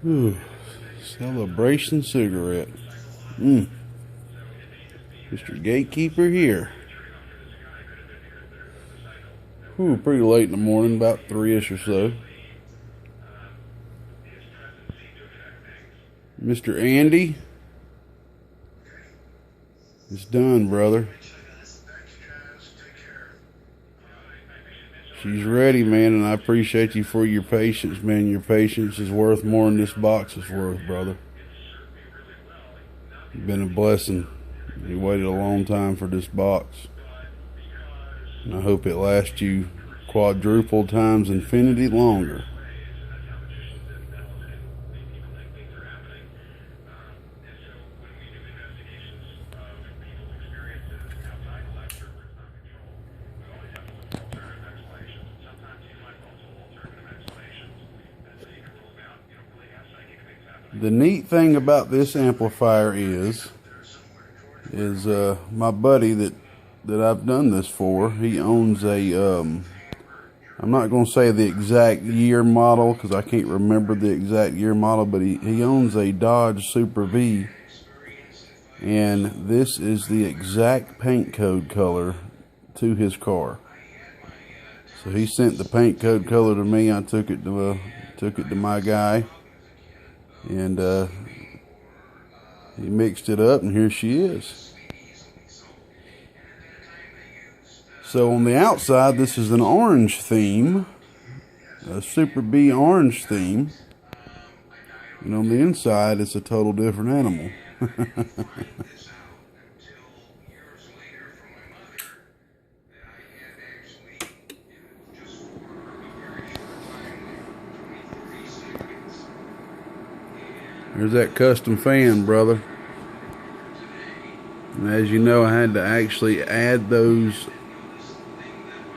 Ooh, celebration cigarette. Mr. Gatekeeper here. Ooh, pretty late in the morning, about 3-ish or so. Mr. Andy, it's done, brother. She's ready, man, and I appreciate you for your patience, man. Your patience is worth more than this box is worth, brother. You've been a blessing. You waited a long time for this box. And I hope it lasts you quadruple times infinity longer. The neat thing about this amplifier is my buddy that I've done this for, he owns a, I'm not going to say the exact year model because I can't remember the exact year model, but he owns a Dodge Super V, and this is the exact paint code color to his car. So he sent the paint code color to me. I took it to my guy, and he mixed it up, and here she is. So on the outside, this is an orange theme, a Super B orange theme, and on the inside, it's a total different animal. There's that custom fan, brother. And as you know, I had to actually add those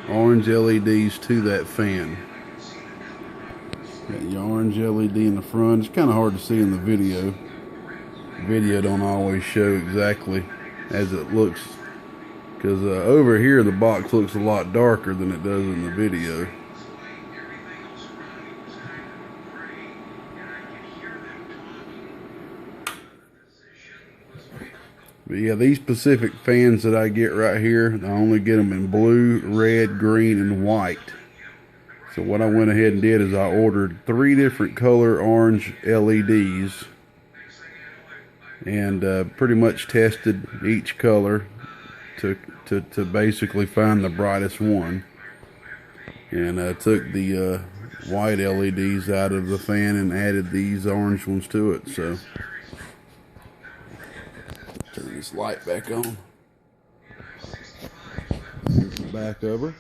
orange LEDs to that fan. Got your orange LED in the front. It's kind of hard to see in the video. The video don't always show exactly as it looks, because over here the box looks a lot darker than it does in the video. But yeah, these specific fans that I get right here, I only get them in blue, red, green, and white. So what I went ahead and did is I ordered 3 different color orange LEDs, and pretty much tested each color to basically find the brightest one. And I took the white LEDs out of the fan and added these orange ones to it. So turn this light back on. Here's the back of her.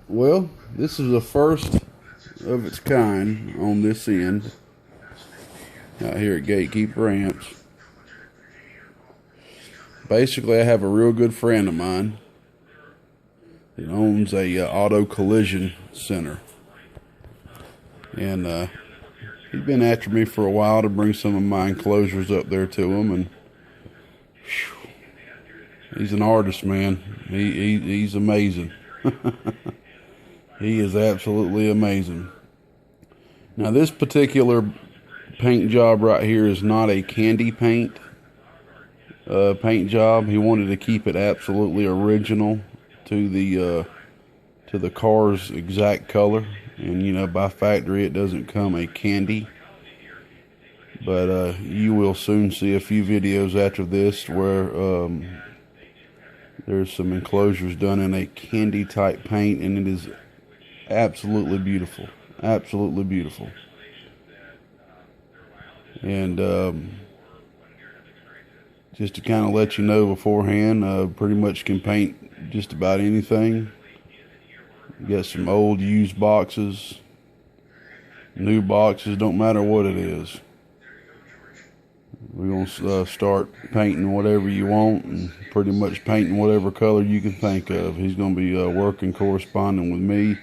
Well, this is the first of its kind on this end out here at Gatekeeper Amps. Basically, I have a real good friend of mine that owns a auto collision center, and he's been after me for a while to bring some of my enclosures up there to him, and he's an artist, man. He's amazing. He is absolutely amazing. Now, this particular paint job right here is not a candy paint job. He wanted to keep it absolutely original to the car's exact color, and you know, by factory it doesn't come a candy. But you will soon see a few videos after this where there's some enclosures done in a candy type paint, and it is absolutely beautiful, absolutely beautiful. And just to kind of let you know beforehand, pretty much can paint just about anything. You got some old used boxes, new boxes, don't matter what it is. We're going to start painting whatever you want, and pretty much painting whatever color you can think of. He's going to be working, corresponding with me,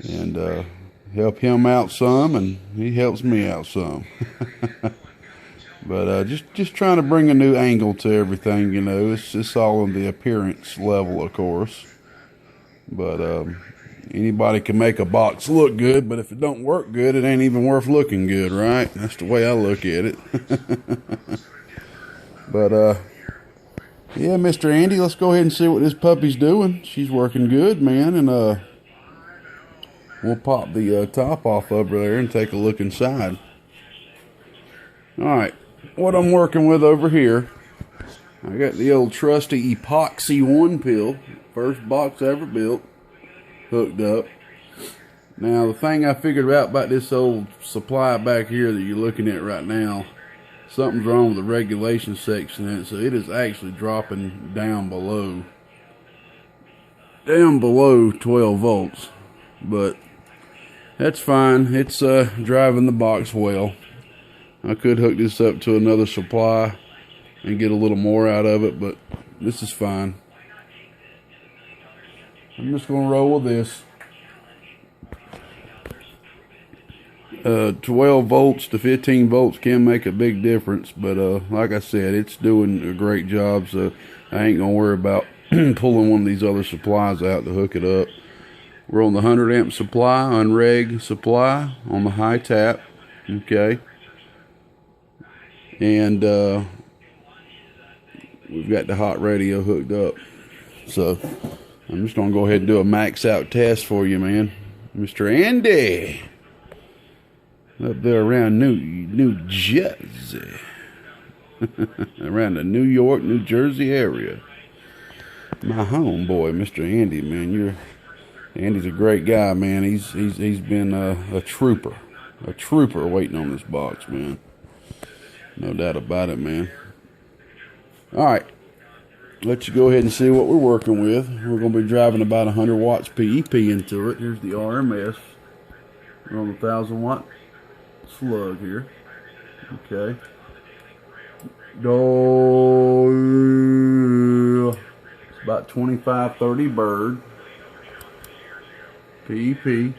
and help him out some, and he helps me out some. But just trying to bring a new angle to everything, you know. It's all on the appearance level, of course. But anybody can make a box look good, but if it don't work good, it ain't even worth looking good, right? That's the way I look at it. But yeah, Mr. Andy, let's go ahead and see what this puppy's doing. She's working good, man, and we'll pop the top off over there and take a look inside. All right, what I'm working with over here, I got the old trusty epoxy 1-pill, first box I ever built, hooked up. Now, the thing I figured out about this old supply back here that you're looking at right now, something's wrong with the regulation section in it, so it is actually dropping down below 12 volts. But that's fine. It's driving the box well. I could hook this up to another supply and get a little more out of it, but this is fine. I'm just going to roll with this. 12 volts to 15 volts can make a big difference, but like I said, it's doing a great job, so I ain't going to worry about pulling one of these other supplies out to hook it up. We're on the 100 amp supply, unreg supply, on the high tap, okay? And we've got the hot radio hooked up. So I'm just going to go ahead and do a max out test for you, man. Mr. Andy. Up there around New Jersey. Around the New York, New Jersey area. My homeboy, Mr. Andy, man. Andy's a great guy, man. He's been a trooper. A trooper waiting on this box, man. No doubt about it, man. Alright. Let you go ahead and see what we're working with. We're going to be driving about 100 watts PEP into it. Here's the RMS. We're on the 1,000 watt slug here. Okay. It's about 25-30 bird. PEP.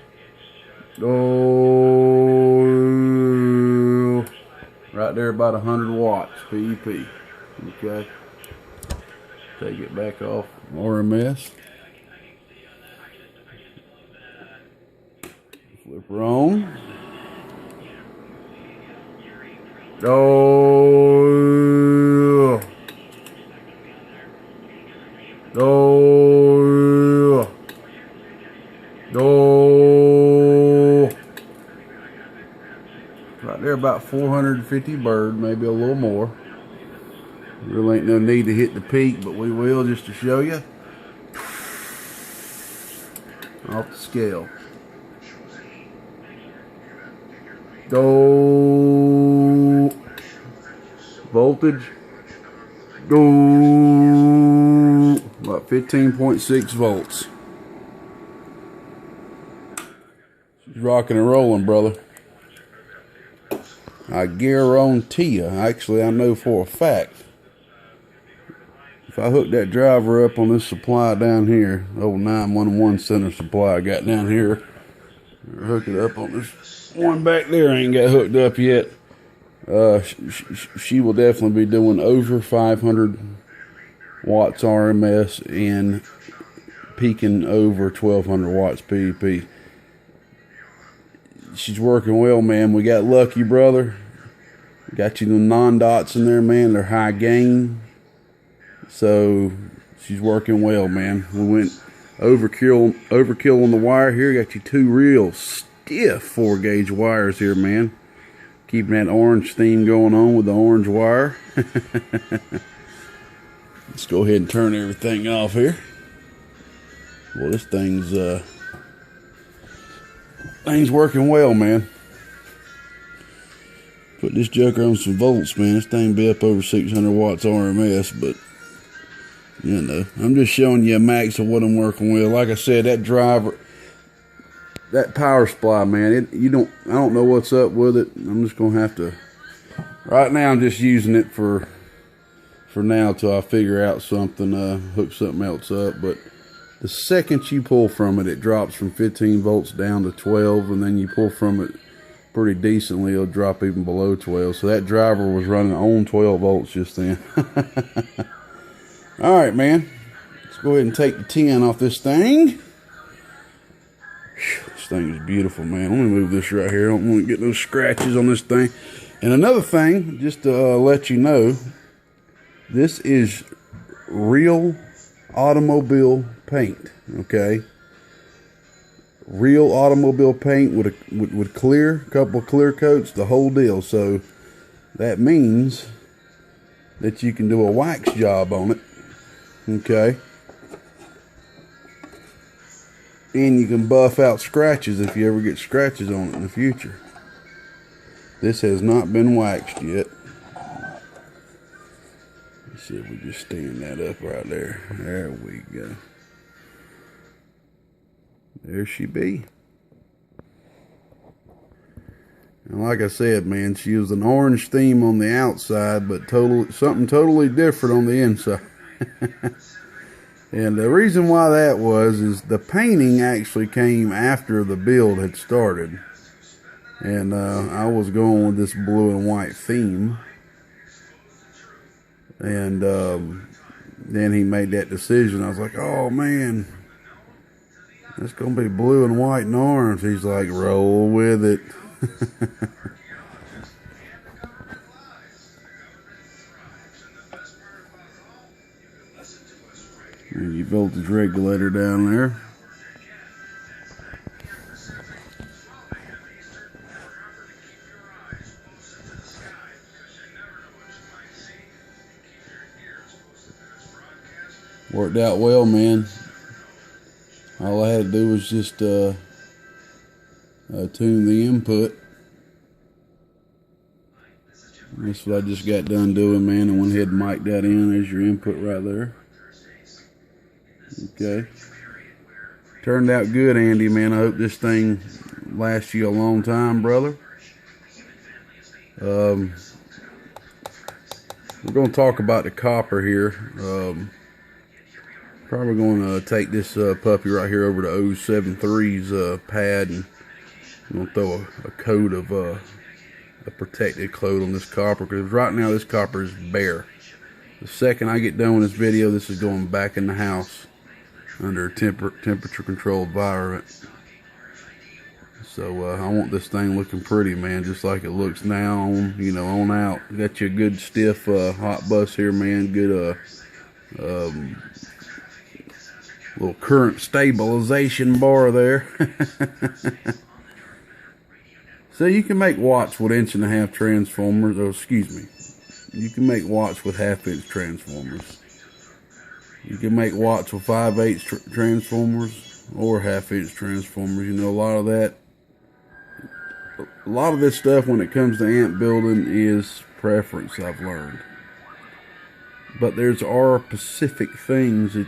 Right there, about 100 watts PEP. Okay. Take it back off RMS. Flip her on. Right there, about 450 bird, maybe a little more. Really ain't no need to hit the peak, but we will just to show you. Off the scale. Go. Voltage. Go. About 15.6 volts. She's rocking and rolling, brother. I guarantee you, actually I know for a fact, if I hook that driver up on this supply down here, old 911 center supply I got down here, or hook it up on this one back there, ain't got hooked up yet, she will definitely be doing over 500 watts RMS and peaking over 1200 watts PEP. She's working well, man. We got lucky, brother. Got you the non-dots in there, man. They're high gain. So she's working well, man. We went overkill on the wire here. Got you two real stiff 4-gauge wires here, man. Keeping that orange theme going on with the orange wire. Let's go ahead and turn everything off here. Well, this thing's working well, man. Put this joker on some volts, man. This thing be up over 600 watts RMS, but you know, I'm just showing you a max of what I'm working with. Like I said, that driver, that power supply, man, I don't know what's up with it. I'm just gonna have to. Right now, I'm just using it for now till I figure out something, hook something else up. But the second you pull from it, it drops from 15 volts down to 12, and then you pull from it pretty decently. It'll drop even below 12. So that driver was running on 12 volts just then. All right, man. Let's go ahead and take the 10 off this thing. This thing is beautiful, man. Let me move this right here. I don't want to get those scratches on this thing. And another thing, just to let you know, this is real automobile paint, okay? Real automobile paint with clear, couple of clear coats, the whole deal. So that means that you can do a wax job on it, okay? And you can buff out scratches if you ever get scratches on it in the future. This has not been waxed yet. Let's see if we just stand that up right there. There we go. There she be. And like I said, man, she was an orange theme on the outside, but something totally different on the inside. And the reason why that was is the painting actually came after the build had started. And I was going with this blue and white theme. And then he made that decision. I was like, oh man, it's going to be blue and white and orange. He's like, roll with it. And your voltage regulator down there. Worked out well, man. All I had to do was just tune the input. That's what I just got done doing, man. And went ahead and mic'd that in. There's your input right there. Okay. Turned out good, Andy, man. I hope this thing lasts you a long time, brother. We're going to talk about the copper here. Probably going to take this puppy right here over to 073's pad, and I'm going to throw a coat of a protected coat on this copper, because right now this copper is bare. The second I get done with this video, this is going back in the house under a temperature controlled environment. So I want this thing looking pretty, man, just like it looks now on, you know, on out. Got you a good stiff hot bus here, man. Good little current stabilization bar there. So you can make watts with 1.5-inch transformers. Oh, excuse me. You can make watts with 1/2-inch transformers. You can make watts with 5/8 transformers or 1/2-inch transformers. You know, a lot of this stuff when it comes to amp building is preference, I've learned. But there's our specific things that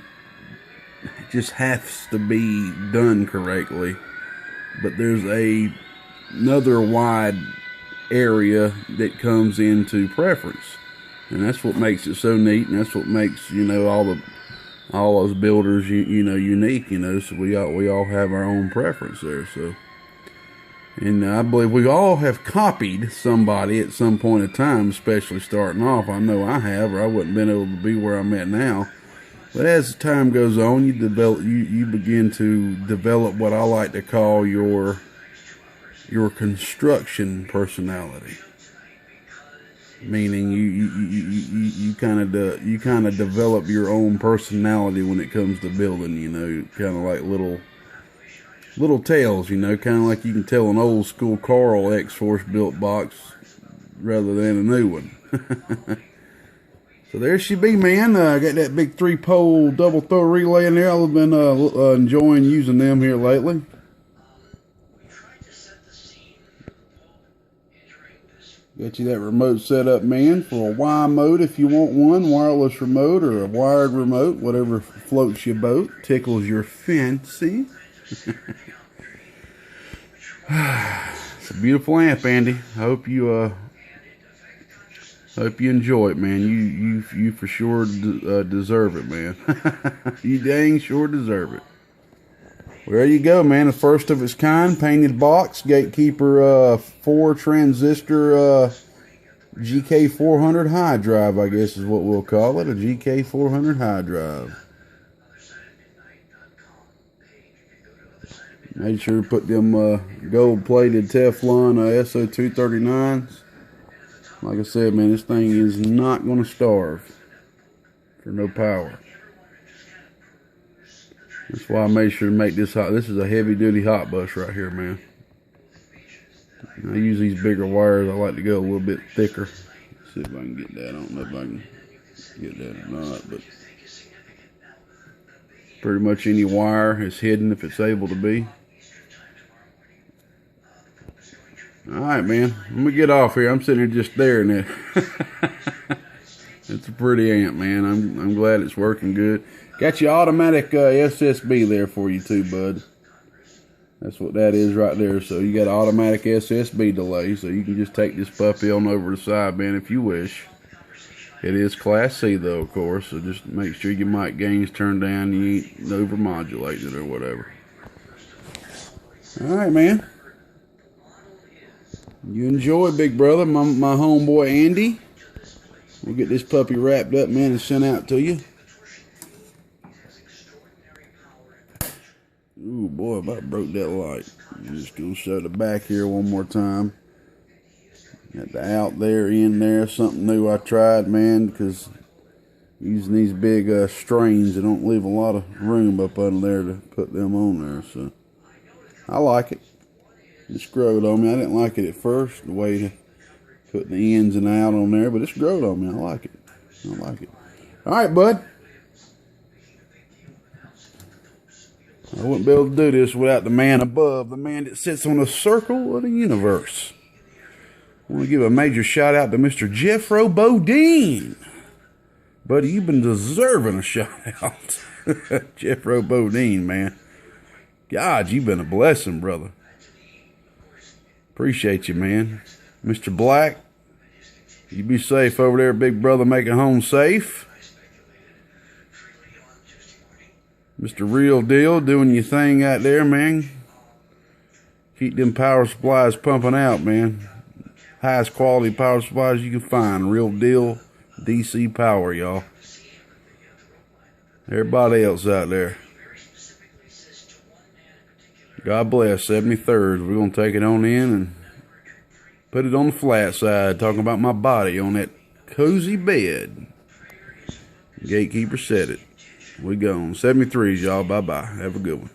just has to be done correctly. But there's another wide area that comes into preference, and that's what makes it so neat, and that's what makes, you know, all those builders you know unique, you know. So we all have our own preference there. So, and I believe we all have copied somebody at some point in time, especially starting off. I know I have, or I wouldn't been able to be where I'm at now. But as time goes on, you begin to develop what I like to call your construction personality. Meaning you kind of develop your own personality when it comes to building. You know, kind of like little tales. You know, kind of like you can tell an old school Carl X-Force built box rather than a new one. So there she be, man. I got that big 3-pole double throw relay in there. I've been enjoying using them here lately. Got you that remote set up, man, for a Y mode if you want one, wireless remote or a wired remote, whatever floats your boat, tickles your fancy. It's a beautiful amp, Andy. I hope you enjoy it, man. You for sure deserve it, man. You dang sure deserve it. Well, there you go, man. The first of its kind, painted box, Gatekeeper 4 transistor GK400 high drive, I guess is what we'll call it, a GK400 high drive. Made sure to put them gold-plated Teflon SO239s. Like I said, man, this thing is not going to starve for no power. That's why I made sure to make this hot. This is a heavy-duty hot bus right here, man. I use these bigger wires. I like to go a little bit thicker. Let's see if I can get that. I don't know if I can get that or not, but pretty much any wire is hidden if it's able to be. Alright, man. Let me get off here. I'm sitting here just staring at it. It's a pretty amp, man. I'm glad it's working good. Got your automatic SSB there for you too, bud. That's what that is right there. So you got an automatic SSB delay, so you can just take this puppy on over the sideband if you wish. It is Class C though, of course, so just make sure your mic gain's turned down, you ain't over-modulated or whatever. Alright, man. You enjoy, big brother. My homeboy Andy. We'll get this puppy wrapped up, man, and sent out to you. Ooh, boy, about broke that light. I'm just going to show the back here one more time. Got the out there, in there, something new I tried, man, because using these big strains, they don't leave a lot of room up under there to put them on there, so I like it. It's growed on me. I didn't like it at first, the way to put the ins and out on there, but it's growed on me. I like it. I like it. All right, bud. I wouldn't be able to do this without the man above, the man that sits on the circle of the universe. I want to give a major shout out to Mr. Jeffro Bodine. Buddy, you've been deserving a shout out. Jeffro Bodine, man. God, you've been a blessing, brother. Appreciate you, man. Mr. Black, you be safe over there, big brother, making home safe. Mr. Real Deal, doing your thing out there, man. Keep them power supplies pumping out, man. Highest quality power supplies you can find. Real Deal DC Power, y'all. Everybody else out there. God bless. 73rd. We're going to take it on in and put it on the flat side. Talking about my body on that cozy bed. Gatekeeper said it. We gone. 73s, y'all. Bye-bye. Have a good one.